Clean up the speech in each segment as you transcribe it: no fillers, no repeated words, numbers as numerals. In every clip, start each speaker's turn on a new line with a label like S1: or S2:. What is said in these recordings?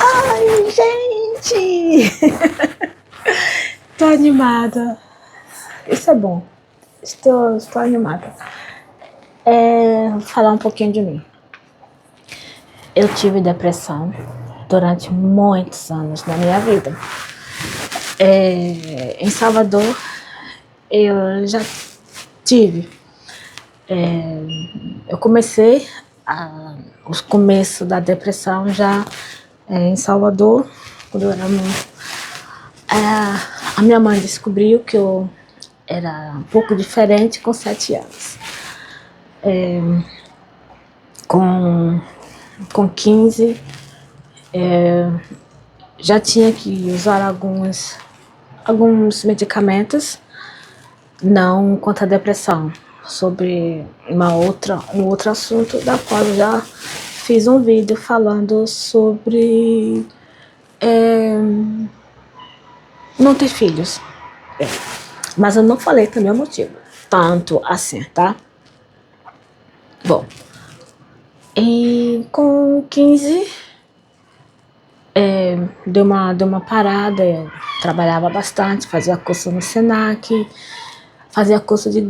S1: Ai, gente! Tô animada. Isso é bom. Estou animada. Vou falar um pouquinho de mim. Eu tive depressão durante muitos anos na minha vida. Em Salvador, eu já tive. Eu comecei o começo da depressão já em Salvador, quando eu era a minha mãe descobriu que eu era um pouco diferente com 7 anos. Com 15, já tinha que usar alguns medicamentos, não contra a depressão, sobre um outro assunto, da qual eu já fiz um vídeo falando sobre não ter filhos. Mas eu não falei também o motivo, tanto assim, tá? Bom, e com 15, deu uma parada, eu trabalhava bastante, fazia curso no Senac, fazia curso de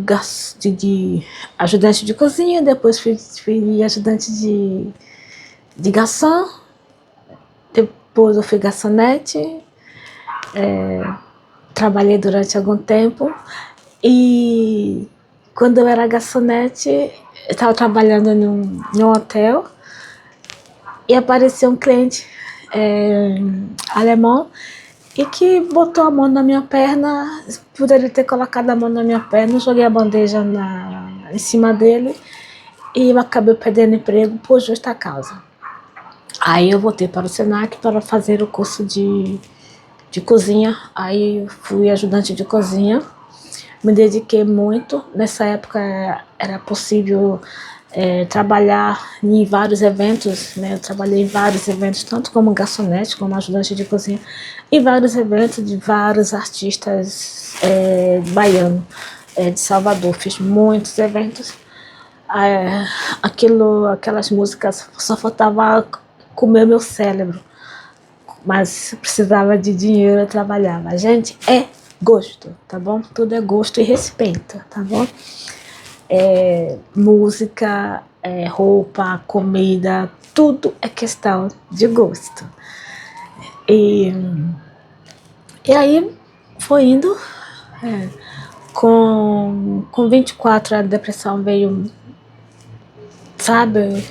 S1: ajudante de cozinha, depois fui ajudante de garçom, depois eu fui garçonete, trabalhei durante algum tempo, e quando eu era garçonete, eu estava trabalhando num hotel, e apareceu um cliente alemão, e que botou a mão na minha perna. Por ele ter colocado a mão na minha perna, eu joguei a bandeja em cima dele, e eu acabei perdendo emprego por justa causa. Aí eu voltei para o Senac para fazer o curso de cozinha. Aí eu fui ajudante de cozinha, me dediquei muito. Nessa época era possível trabalhar em vários eventos, né? Eu trabalhei em vários eventos, tanto como garçonete, como ajudante de cozinha, em vários eventos de vários artistas baianos de Salvador. Fiz muitos eventos. Aquelas músicas só faltava comer meu cérebro, mas precisava de dinheiro, eu trabalhava. Gente, é gosto, tá bom? Tudo é gosto e respeito, tá bom? Música, roupa, comida, tudo é questão de gosto. E aí foi indo. Com 24 a depressão veio, sabe?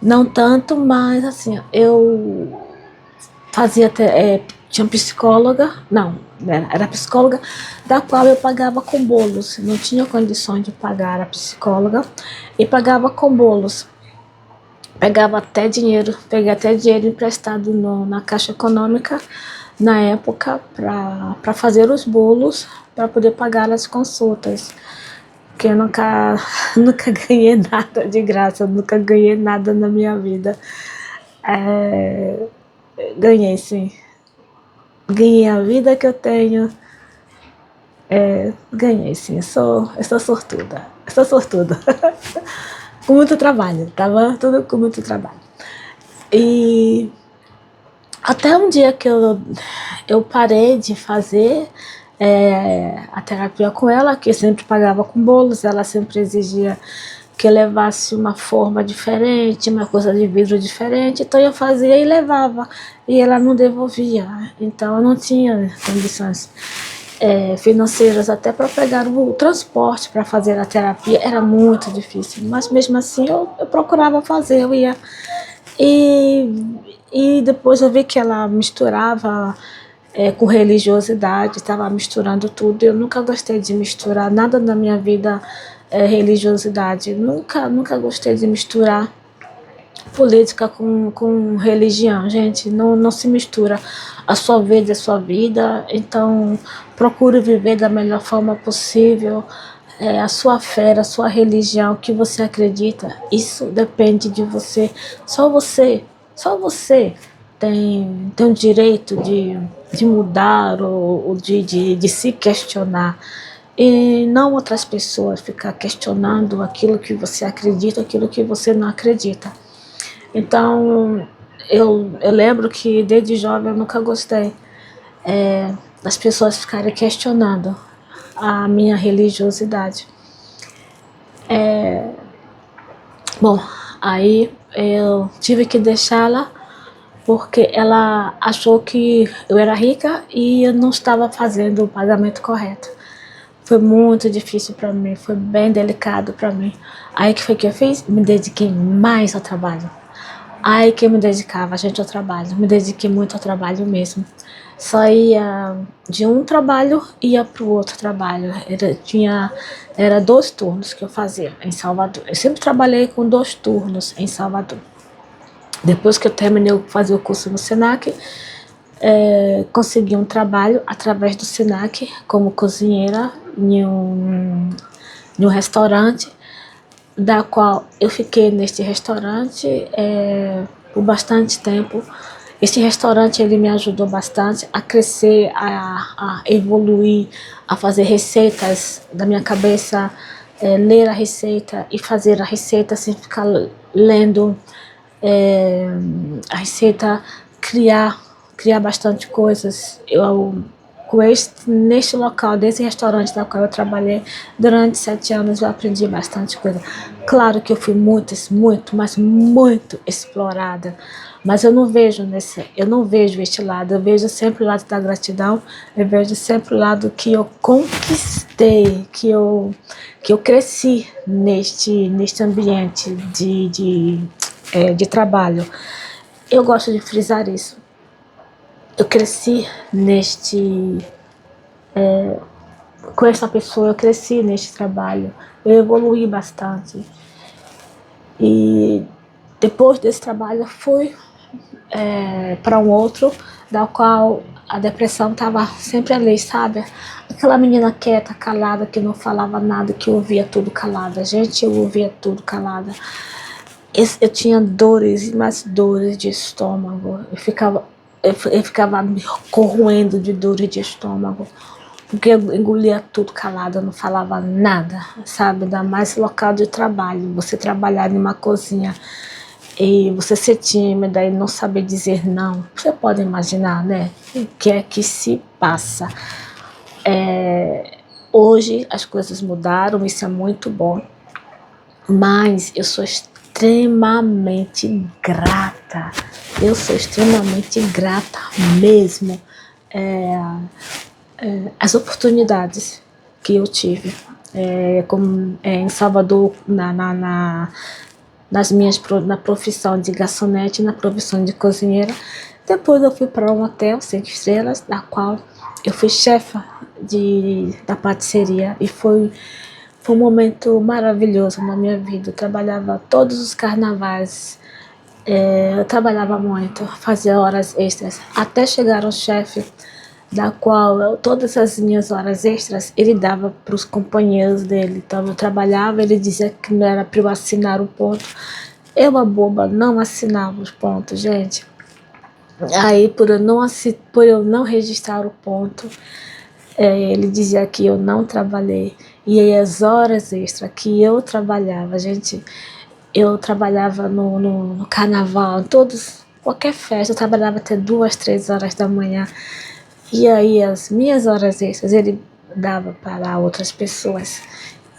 S1: Não tanto, mas assim, eu fazia tinha psicóloga, não, era psicóloga, da qual eu pagava com bolos. Não tinha condições de pagar a psicóloga e pagava com bolos. Peguei até dinheiro emprestado na Caixa Econômica na época para fazer os bolos, para poder pagar as consultas. Porque eu nunca ganhei nada de graça, nunca ganhei nada na minha vida. Ganhei, sim. Ganhei a vida que eu tenho. Ganhei, sim. Eu sou sortuda. Com muito trabalho, tava tudo com muito trabalho. E até um dia que eu parei de fazer a terapia com ela, que eu sempre pagava com bolos, ela sempre exigia que eu levasse uma forma diferente, uma coisa de vidro diferente, então eu fazia e levava, e ela não devolvia, então eu não tinha condições financeiras até para pegar o transporte para fazer a terapia, era muito difícil, mas mesmo assim eu procurava fazer, eu ia. E depois eu vi que ela misturava com religiosidade, estava misturando tudo. Eu nunca gostei de misturar nada na minha vida, religiosidade. Nunca gostei de misturar política com religião. Gente, não se mistura. A sua vida é sua vida, então procure viver da melhor forma possível. A sua fé, a sua religião, o que você acredita, isso depende de você. Só você tem o direito de mudar ou de se questionar. E não outras pessoas ficar questionando aquilo que você acredita, aquilo que você não acredita. Então, eu lembro que desde jovem eu nunca gostei das pessoas ficarem questionando a minha religiosidade. Bom, aí eu tive que deixá-la porque ela achou que eu era rica e eu não estava fazendo o pagamento correto. Foi muito difícil para mim, foi bem delicado para mim. Aí que foi que eu fiz? Me dediquei mais ao trabalho. Aí que eu me dedicava, gente, ao trabalho. Me dediquei muito ao trabalho mesmo. Só ia de um trabalho, ia para o outro trabalho. Era 2 turnos que eu fazia em Salvador. Eu sempre trabalhei com 2 turnos em Salvador. Depois que eu terminei de fazer o curso no Senac, consegui um trabalho através do Senac como cozinheira em um restaurante, da qual eu fiquei neste restaurante por bastante tempo. Este restaurante ele me ajudou bastante a crescer, a evoluir, a fazer receitas da minha cabeça, ler a receita e fazer a receita sem ficar lendo a receita, criar bastante coisas. Neste local, desse restaurante da qual eu trabalhei durante 7 anos, eu aprendi bastante coisa. Claro que eu fui mas muito explorada. Mas eu não vejo este lado, eu vejo sempre o lado da gratidão, eu vejo sempre o lado que eu conquistei, que eu cresci neste ambiente de trabalho. Eu gosto de frisar isso. Eu cresci com essa pessoa, eu cresci neste trabalho, eu evoluí bastante. E depois desse trabalho eu fui para um outro, da qual a depressão estava sempre ali, sabe? Aquela menina quieta, calada, que não falava nada, que ouvia tudo calada. Gente, eu ouvia tudo calada. Eu tinha dores e mais dores de estômago. Eu ficava me corroendo de dores de estômago, porque eu engolia tudo calada, não falava nada, sabe? Ainda mais local de trabalho, você trabalhar numa cozinha e você ser tímida e não saber dizer não. Você pode imaginar, né? O que é que se passa? Hoje as coisas mudaram, isso é muito bom, mas eu sou extremamente grata. Eu sou extremamente grata mesmo às oportunidades que eu tive. Em Salvador, na profissão de garçonete, na profissão de cozinheira. Depois eu fui para um hotel 5 estrelas, da qual eu fui chefa da patisserie, e foi um momento maravilhoso na minha vida. Eu trabalhava todos os carnavais, eu trabalhava muito, fazia horas extras, até chegar ao chefe, da qual todas as minhas horas extras ele dava para os companheiros dele. Então eu trabalhava, ele dizia que não era para eu assinar o ponto. Eu, a boba, não assinava os pontos, gente. Aí, por eu não registrar o ponto, ele dizia que eu não trabalhei. E aí as horas extras que eu trabalhava, gente, eu trabalhava no carnaval, qualquer festa, eu trabalhava até 2, 3 horas da manhã. E aí as minhas horas extras ele dava para outras pessoas.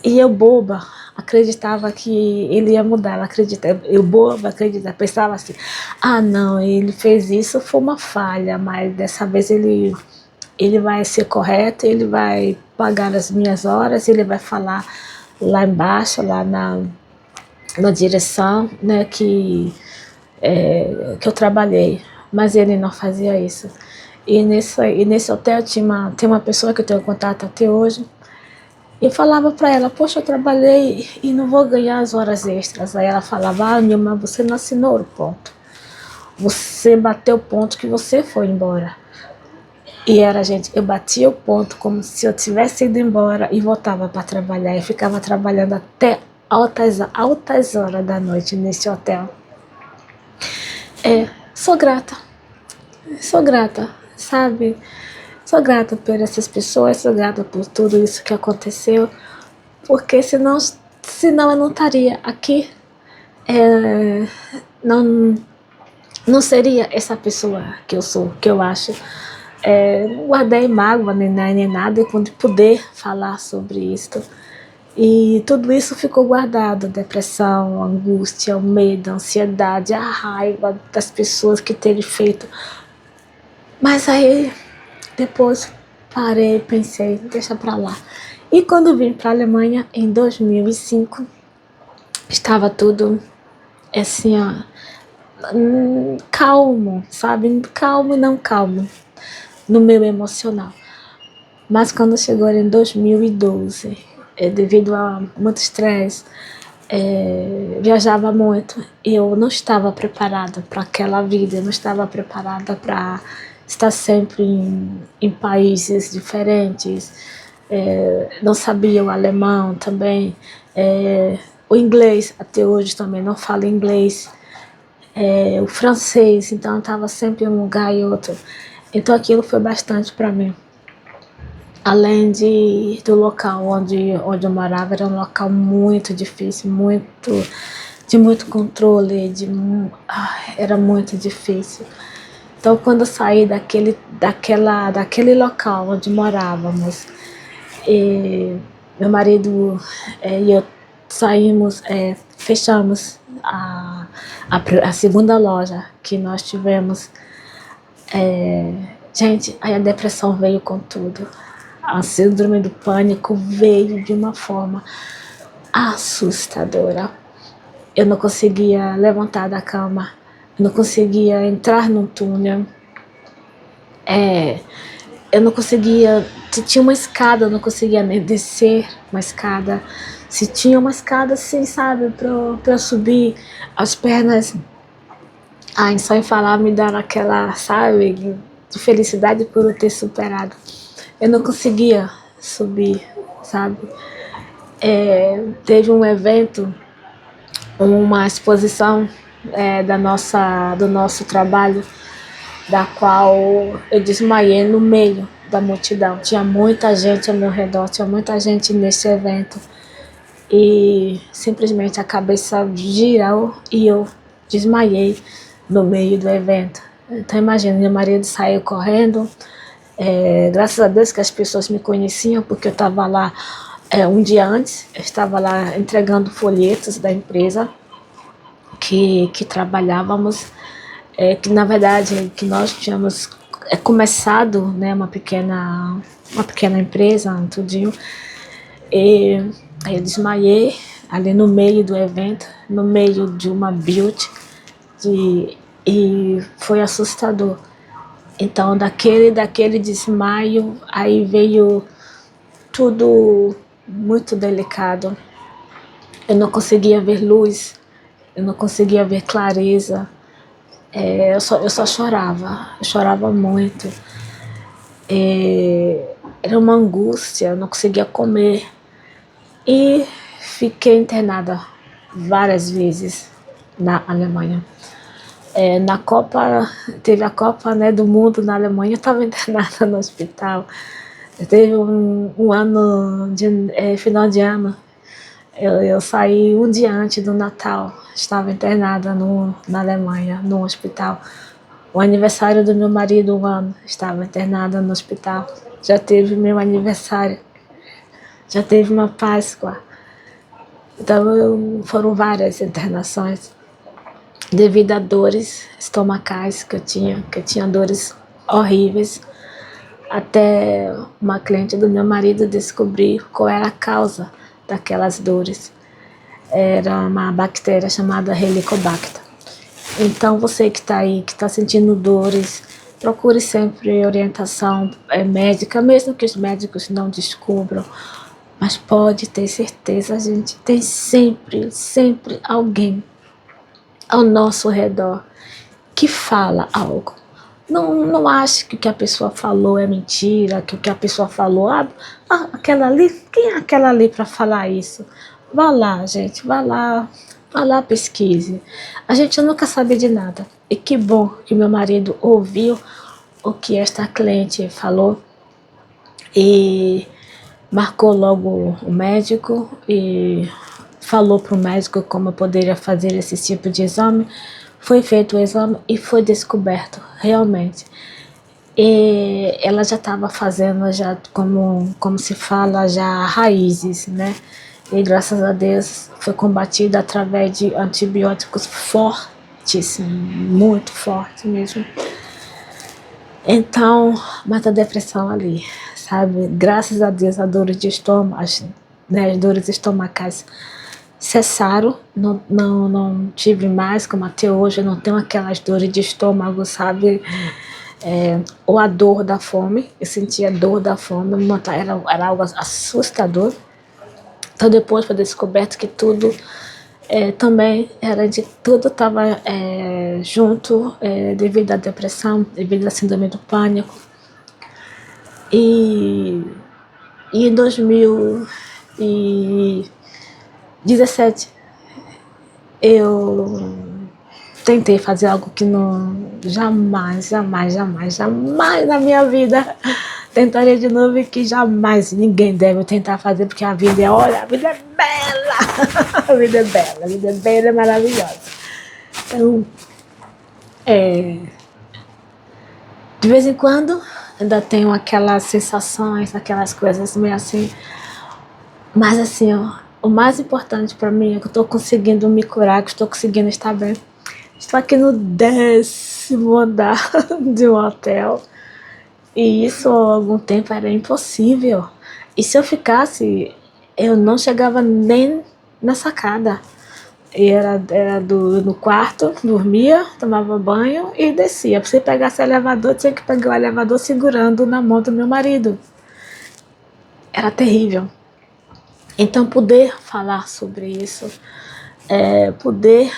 S1: E eu, boba, acreditava que ele ia mudar. Eu, boba, pensava assim, não, ele fez isso, foi uma falha, mas dessa vez ele vai ser correto, ele vai pagar as minhas horas, ele vai falar lá embaixo, lá na direção, né, que eu trabalhei. Mas ele não fazia isso. E nesse hotel tem uma pessoa que eu tenho contato até hoje. Eu falava para ela, poxa, eu trabalhei e não vou ganhar as horas extras. Aí ela falava, Nilma, você não assinou o ponto. Você bateu o ponto que você foi embora. E gente, eu batia o ponto como se eu tivesse ido embora e voltava para trabalhar. Eu ficava trabalhando até altas horas da noite nesse hotel. Sou grata, sabe? Sou grata por essas pessoas, sou grata por tudo isso que aconteceu, porque senão eu não estaria aqui, não não seria essa pessoa que eu sou, que eu acho. Não guardei mágoa nem nada, e quando poder falar sobre isso. E tudo isso ficou guardado, depressão, angústia, o medo, a ansiedade, a raiva das pessoas que terem feito. Mas aí, depois, parei, pensei, deixa pra lá. E quando vim pra Alemanha, em 2005, estava tudo assim, ó, calmo, sabe? Calmo e não calmo, no meu emocional. Mas quando chegou em 2012, devido a muito estresse, viajava muito e eu não estava preparada para aquela vida, eu não estava preparada para estar sempre em países diferentes, não sabia o alemão também, o inglês, até hoje também não falo inglês, o francês, então eu estava sempre em um lugar e outro. Então aquilo foi bastante para mim. Além do local onde eu morava, era um local muito difícil, de muito controle, era muito difícil. Então, quando eu saí daquele local onde morávamos, meu marido e eu saímos, fechamos a segunda loja que nós tivemos. Gente, aí a depressão veio com tudo. A síndrome do pânico veio de uma forma assustadora. Eu não conseguia levantar da cama, eu não conseguia entrar num túnel, eu não conseguia. Se tinha uma escada, eu não conseguia nem descer uma escada. Se tinha uma escada assim, sabe, pra eu subir, as pernas, só em falar me dava aquela, sabe, de felicidade por eu ter superado. Eu não conseguia subir, sabe? Teve um evento, uma exposição do nosso trabalho, da qual eu desmaiei no meio da multidão. Tinha muita gente ao meu redor, tinha muita gente nesse evento. E simplesmente a cabeça girou e eu desmaiei no meio do evento. Então imagina, meu marido saiu correndo. Graças a Deus que as pessoas me conheciam, porque eu estava lá um dia antes, eu estava lá entregando folhetos da empresa que trabalhávamos, que na verdade que nós tínhamos começado, né, uma pequena empresa, tudinho. E aí eu desmaiei ali no meio do evento, no meio de uma build, e foi assustador. Então, daquele desmaio, aí veio tudo muito delicado. Eu não conseguia ver luz, eu não conseguia ver clareza. Eu só chorava, eu chorava muito. Era uma angústia, eu não conseguia comer. E fiquei internada várias vezes na Alemanha. Na Copa, teve a Copa, né, do Mundo na Alemanha, eu estava internada no hospital. Teve um ano, final de ano, eu saí um dia antes do Natal, estava internada na Alemanha, no hospital. O aniversário do meu marido, um ano, estava internada no hospital. Já teve meu aniversário, já teve uma Páscoa. Então foram várias internações devido a dores estomacais que eu tinha dores horríveis, até uma cliente do meu marido descobrir qual era a causa daquelas dores. Era uma bactéria chamada Helicobacter. Então você que está aí, que está sentindo dores, procure sempre orientação médica, mesmo que os médicos não descubram. Mas pode ter certeza, gente, tem sempre alguém ao nosso redor que fala algo. Não ache que o que a pessoa falou é mentira, que o que a pessoa falou, aquela ali, quem é aquela ali para falar isso? Vá lá, gente, vá lá, pesquise. A gente nunca sabe de nada. E que bom que meu marido ouviu o que esta cliente falou e marcou logo o médico e falou para o médico como eu poderia fazer esse tipo de exame, Foi feito o exame e foi descoberto, realmente. E ela já estava fazendo, já como se fala, já raízes, né? E graças a Deus foi combatida através de antibióticos fortíssimos, muito forte mesmo. Então, mata a depressão ali, sabe? Graças a Deus, a dor de estômago, né, as dores estomacais cessaram, não tive mais, como até hoje, eu não tenho aquelas dores de estômago, sabe? Ou a dor da fome, eu sentia a dor da fome, era algo assustador. Então depois foi descoberto que tudo também era de tudo estava junto devido à depressão, devido à síndrome do pânico. E em 2017 eu tentei fazer algo que não jamais na minha vida tentaria de novo, e que jamais ninguém deve tentar fazer, porque a vida olha, a vida é bela, a vida é bela, a vida é bela, é maravilhosa. Então, de vez em quando ainda tenho aquelas sensações, aquelas coisas meio assim, mas assim, ó, o mais importante para mim é que eu estou conseguindo me curar, que estou conseguindo estar bem. Estou aqui no 10º andar de um hotel. E isso há algum tempo era impossível. E se eu ficasse, eu não chegava nem na sacada. E era no quarto, dormia, tomava banho e descia. Se pegasse o elevador, tinha que pegar o elevador segurando na mão do meu marido. Era terrível. Então, poder falar sobre isso, poder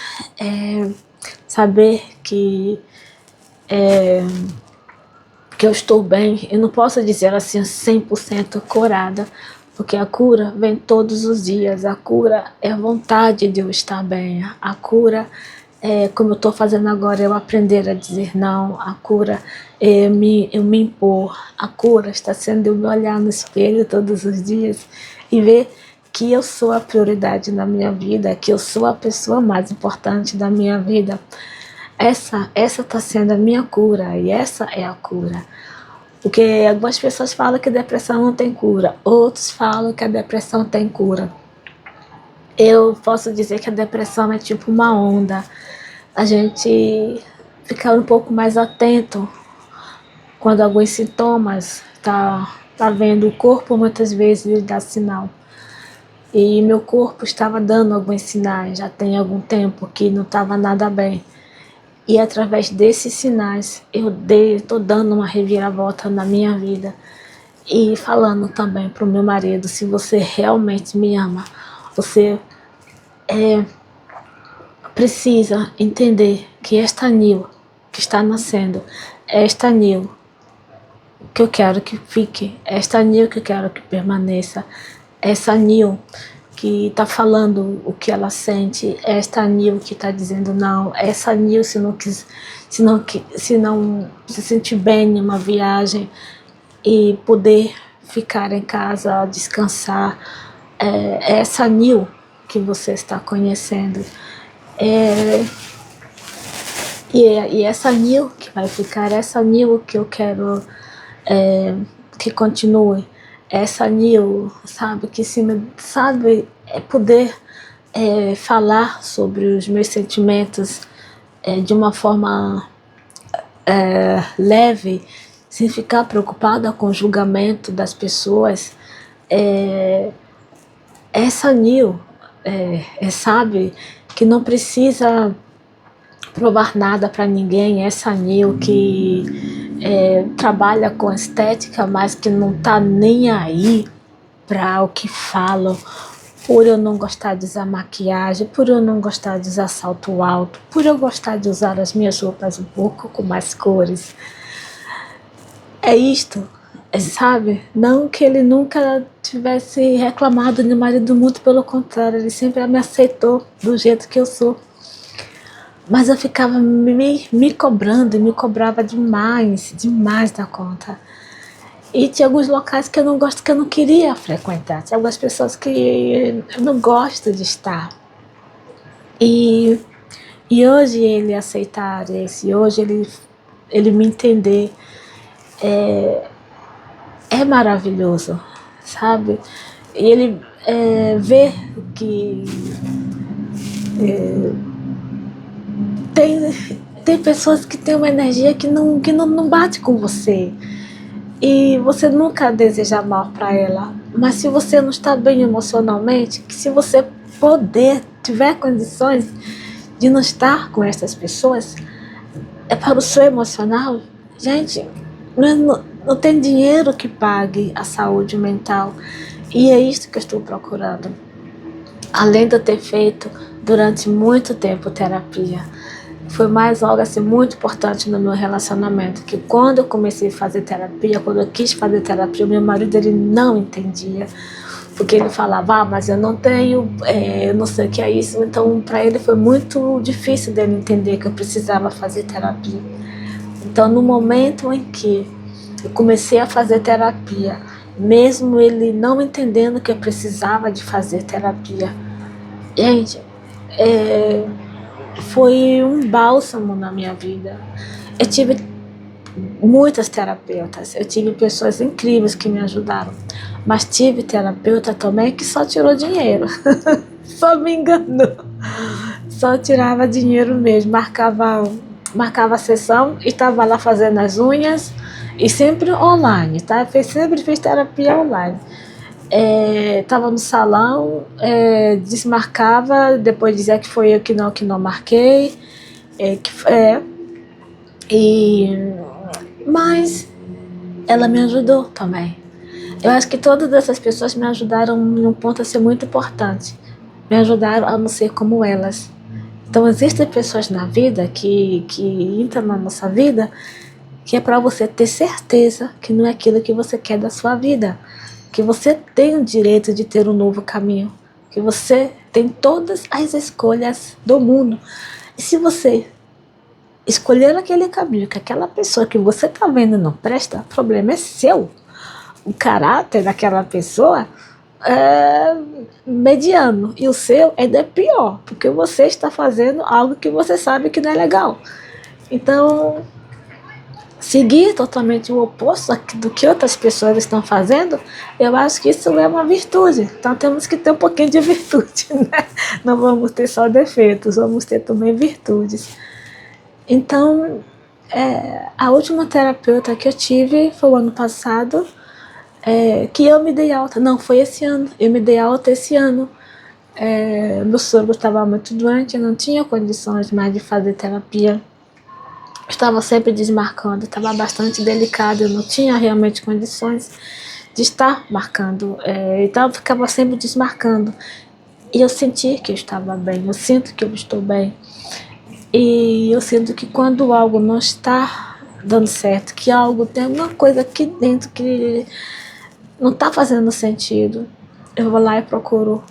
S1: saber que eu estou bem, eu não posso dizer assim 100% curada, porque a cura vem todos os dias, a cura é a vontade de eu estar bem, a cura é, como eu estou fazendo agora, eu aprender a dizer não, a cura é eu me impor, a cura está sendo eu me olhar no espelho todos os dias e ver que eu sou a prioridade na minha vida, que eu sou a pessoa mais importante da minha vida. Essa está sendo a minha cura, e essa é a cura. Porque algumas pessoas falam que a depressão não tem cura, outros falam que a depressão tem cura. Eu posso dizer que a depressão é tipo uma onda. A gente fica um pouco mais atento quando alguns sintomas tá vendo. O corpo muitas vezes dá sinal. E meu corpo estava dando alguns sinais, já tem algum tempo que não estava nada bem. E através desses sinais eu estou dando uma reviravolta na minha vida. E falando também para o meu marido, se você realmente me ama, você precisa entender que esta Nil que está nascendo, é esta Nil que eu quero que fique, é esta Nil que eu quero que permaneça, é essa Nil que está falando o que ela sente, é esta Nil que está dizendo não, é essa Nil se não se sentir bem em uma viagem e poder ficar em casa, descansar, é essa Nil que você está conhecendo. E essa Nil que vai ficar, essa Nil que eu quero que continue, essa Nil, sabe, que sabe, poder falar sobre os meus sentimentos de uma forma leve, sem ficar preocupada com o julgamento das pessoas. Essa Nil, sabe, que não precisa provar nada para ninguém, essa Nil que trabalha com estética, mas que não tá nem aí para o que falam, por eu não gostar de usar maquiagem, por eu não gostar de usar salto alto, por eu gostar de usar as minhas roupas um pouco com mais cores. É isto, sabe? Não que ele nunca tivesse reclamado de marido, muito pelo contrário, ele sempre me aceitou do jeito que eu sou. Mas eu ficava me cobrando, e me cobrava demais da conta. E tinha alguns locais que eu não gosto, que eu não queria frequentar. Tinha algumas pessoas que eu não gosto de estar. E E hoje ele aceitar esse, hoje ele me entender, é maravilhoso, sabe? E ele vê que tem, tem pessoas que têm uma energia que não bate com você. E você nunca deseja mal para ela. Mas se você não está bem emocionalmente, que se você tiver condições de não estar com essas pessoas, é para o seu emocional. Gente, não tem dinheiro que pague a saúde mental. E é isso que eu estou procurando. Além de eu ter feito durante muito tempo terapia, foi mais algo assim muito importante no meu relacionamento, que quando eu comecei a fazer terapia, quando eu quis fazer terapia, o meu marido ele não entendia, porque ele falava, mas eu não tenho, eu não sei o que é isso, então para ele foi muito difícil dele entender que eu precisava fazer terapia. Então no momento em que eu comecei a fazer terapia, mesmo ele não entendendo que eu precisava de fazer terapia, gente, foi um bálsamo na minha vida. Eu tive muitas terapeutas, eu tive pessoas incríveis que me ajudaram, mas tive terapeuta também que só tirou dinheiro, só me enganou, só tirava dinheiro mesmo, marcava a sessão e estava lá fazendo as unhas e sempre online, tá? Sempre fiz terapia online. Estava no salão, desmarcava, depois dizia que foi eu que não marquei, é, que, é, e, mas ela me ajudou também. Eu acho que todas essas pessoas me ajudaram em um ponto assim muito importante, me ajudaram a não ser como elas. Então existem pessoas na vida que entram na nossa vida que é para você ter certeza que não é aquilo que você quer da sua vida, que você tem o direito de ter um novo caminho, que você tem todas as escolhas do mundo. E se você escolher aquele caminho que aquela pessoa que você está vendo não presta, o problema é seu. O caráter daquela pessoa é mediano e o seu ainda é pior, porque você está fazendo algo que você sabe que não é legal. Então, seguir totalmente o oposto do que outras pessoas estão fazendo, eu acho que isso é uma virtude. Então temos que ter um pouquinho de virtude, né? Não vamos ter só defeitos, vamos ter também virtudes. Então, a última terapeuta que eu tive foi o ano passado, que eu me dei alta. Não, foi esse ano. Eu me dei alta esse ano. Meu sogro estava muito doente, eu não tinha condições mais de fazer terapia. Estava sempre desmarcando, estava bastante delicado, eu não tinha realmente condições de estar marcando, então eu ficava sempre desmarcando. E eu senti que eu estava bem, eu sinto que eu estou bem. E eu sinto que quando algo não está dando certo, que algo tem alguma coisa aqui dentro que não está fazendo sentido, eu vou lá e procuro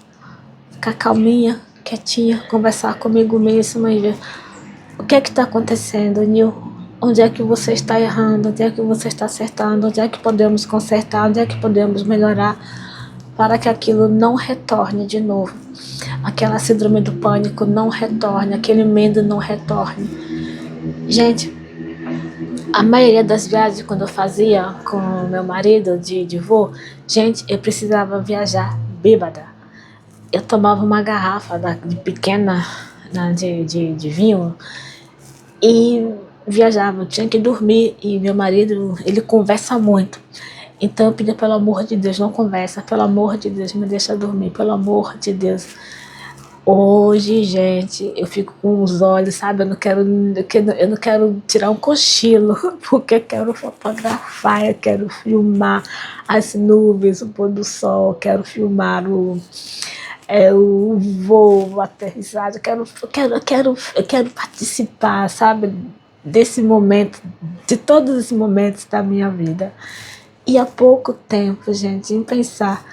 S1: ficar calminha, quietinha, conversar comigo mesma e ver o que é que está acontecendo, Nil? Onde é que você está errando? Onde é que você está acertando? Onde é que podemos consertar? Onde é que podemos melhorar para que aquilo não retorne de novo? Aquela síndrome do pânico não retorne, aquele medo não retorne. Gente, a maioria das viagens quando eu fazia com meu marido de voo, gente, eu precisava viajar bêbada. Eu tomava uma garrafa de pequena de vinho e viajava, eu tinha que dormir e meu marido, ele conversa muito. Então eu pedia, pelo amor de Deus, não conversa, pelo amor de Deus, me deixa dormir, pelo amor de Deus. Hoje, gente, eu fico com os olhos, sabe? Eu não quero tirar um cochilo, porque eu quero fotografar, eu quero filmar as nuvens, o pôr do sol, eu quero filmar o voo, a aterrissagem, eu quero participar, sabe, desse momento, de todos os momentos da minha vida. E há pouco tempo, gente, em pensar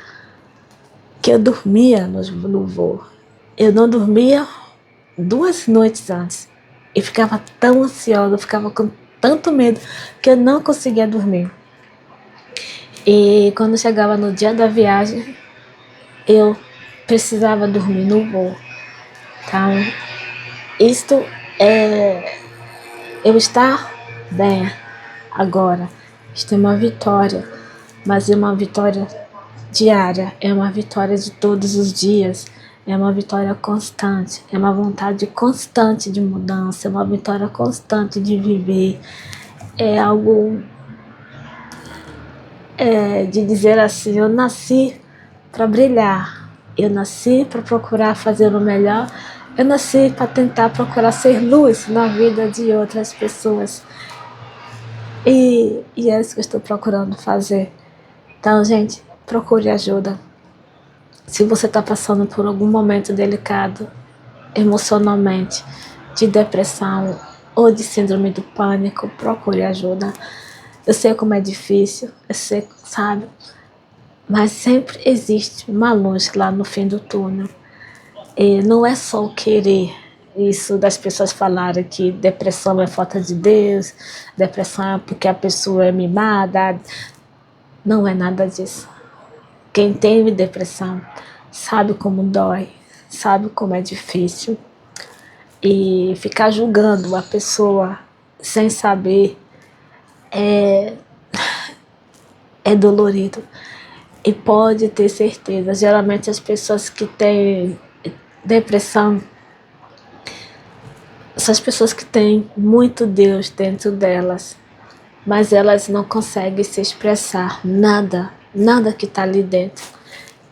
S1: que eu dormia no voo, eu não dormia 2 noites antes. Eu ficava tão ansiosa, eu ficava com tanto medo que eu não conseguia dormir. E quando chegava no dia da viagem, eu precisava dormir no voo. Então, Isto é eu estar bem agora. Isto é uma vitória, mas é uma vitória diária, é uma vitória de todos os dias, é uma vitória constante, é uma vontade constante de mudança, é uma vitória constante de viver. É algo de dizer assim: eu nasci para brilhar, eu nasci para procurar fazer o melhor, eu nasci para tentar procurar ser luz na vida de outras pessoas. E é isso que eu estou procurando fazer. Então, gente, procure ajuda. Se você está passando por algum momento delicado, emocionalmente, de depressão ou de síndrome do pânico, procure ajuda. Eu sei como é difícil, eu sei, sabe? Mas sempre existe uma luz lá no fim do túnel. E não é só o querer. Isso das pessoas falarem que depressão é falta de Deus, depressão é porque a pessoa é mimada. Não é nada disso. Quem tem depressão sabe como dói, sabe como é difícil. E ficar julgando a pessoa sem saber é dolorido. E pode ter certeza, geralmente as pessoas que têm depressão, essas pessoas que têm muito Deus dentro delas, mas elas não conseguem se expressar nada que está ali dentro.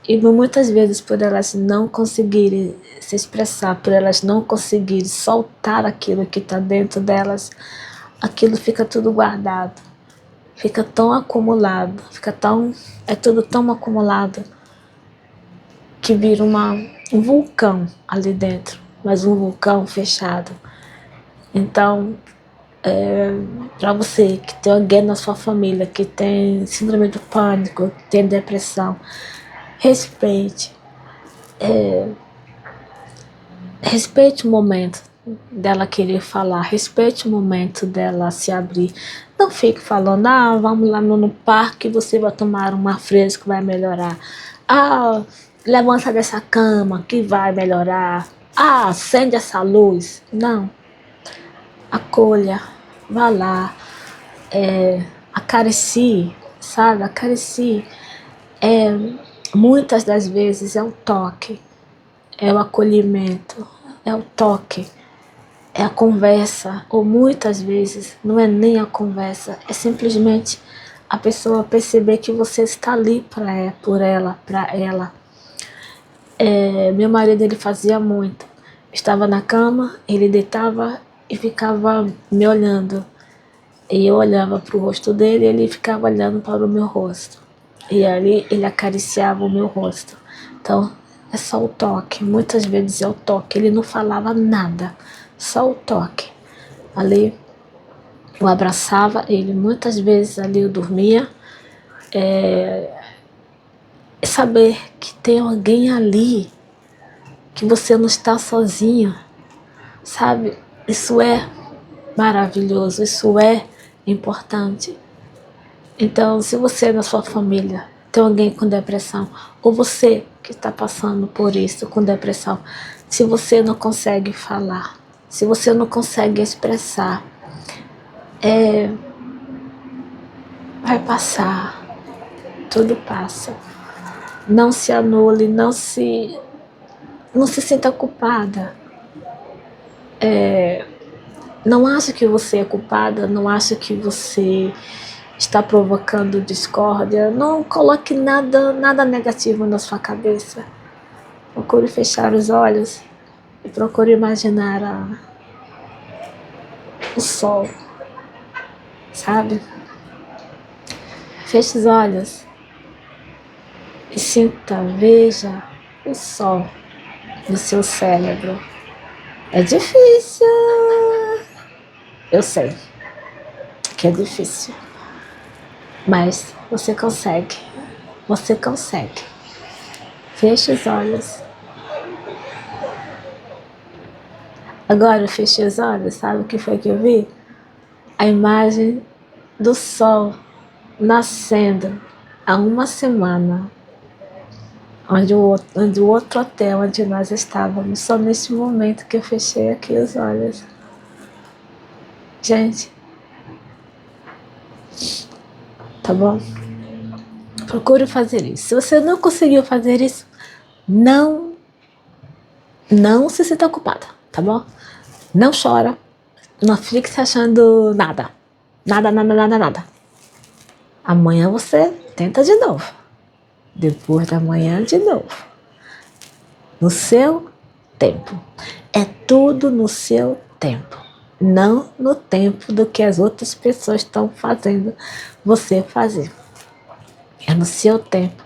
S1: E muitas vezes, por elas não conseguirem se expressar, por elas não conseguirem soltar aquilo que está dentro delas, aquilo fica tudo guardado, fica tão acumulado, é tudo tão acumulado que vira um vulcão ali dentro, mas um vulcão fechado. Então, para você que tem alguém na sua família que tem síndrome do pânico, que tem depressão, respeite. Respeite o momento dela querer falar, respeite o momento dela se abrir. Não fique falando: vamos lá no parque, você vai tomar uma fresca que vai melhorar. Levanta dessa cama que vai melhorar. Acende essa luz. Não. Acolha, vá lá, acaricie, sabe? Acaricie. Muitas das vezes é o toque, é o acolhimento, é o toque, é a conversa, ou muitas vezes não é nem a conversa, é simplesmente a pessoa perceber que você está ali para ela. Meu marido, ele fazia muito. Estava na cama, ele deitava e ficava me olhando. E eu olhava para o rosto dele e ele ficava olhando para o meu rosto. E ali ele acariciava o meu rosto. Então, é só o toque. Muitas vezes é o toque. Ele não falava nada, só o toque. Ali eu abraçava ele. Muitas vezes ali eu dormia. Saber que tem alguém ali, que você não está sozinho, sabe? Isso é maravilhoso, isso é importante. Então, se você na sua família tem alguém com depressão, ou você que está passando por isso com depressão, se você não consegue falar, se você não consegue expressar, vai passar, tudo passa. Não se anule, não se sinta culpada. Não ache que você é culpada, não ache que você está provocando discórdia. Não coloque nada negativo na sua cabeça. Procure fechar os olhos e procure imaginar o sol, sabe? Feche os olhos e sinta, veja o sol no seu cérebro. É difícil, eu sei que é difícil, mas você consegue, você consegue. Feche os olhos. Agora eu fechei os olhos, sabe o que foi que eu vi? A imagem do sol nascendo há uma semana. onde o outro hotel onde nós estávamos, só neste momento que eu fechei aqui os olhos. Gente, tá bom? Procure fazer isso. Se você não conseguiu fazer isso, não se sinta ocupada, tá bom? Não chora, não fique se achando nada. Nada. Amanhã você tenta de novo. Depois da manhã de novo. No seu tempo. É tudo no seu tempo. Não no tempo do que as outras pessoas estão fazendo você fazer. É no seu tempo.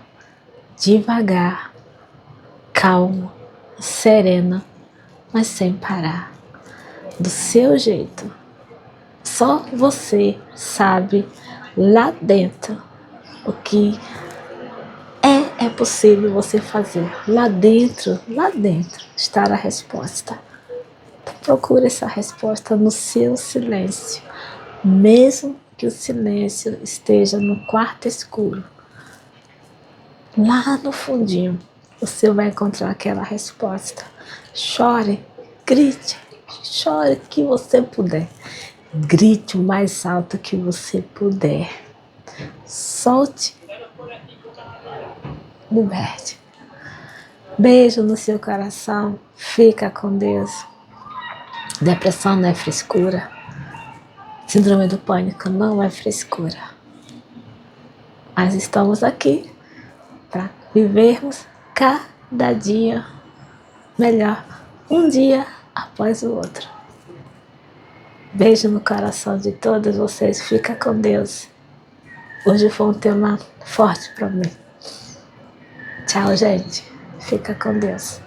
S1: Devagar, calmo, serena, mas sem parar. Do seu jeito. Só você sabe lá dentro o que é possível você fazer. Lá dentro está a resposta. Procure essa resposta no seu silêncio. Mesmo que o silêncio esteja no quarto escuro. Lá no fundinho, você vai encontrar aquela resposta. Chore, grite, chore o que você puder. Grite o mais alto que você puder. Solte, liberte. Beijo no seu coração. Fica com Deus. Depressão não é frescura. Síndrome do pânico não é frescura. Mas estamos aqui para vivermos cada dia melhor, um dia após o outro. Beijo no coração de todos vocês. Fica com Deus. Hoje foi um tema forte para mim. Tchau, gente. Fica com Deus.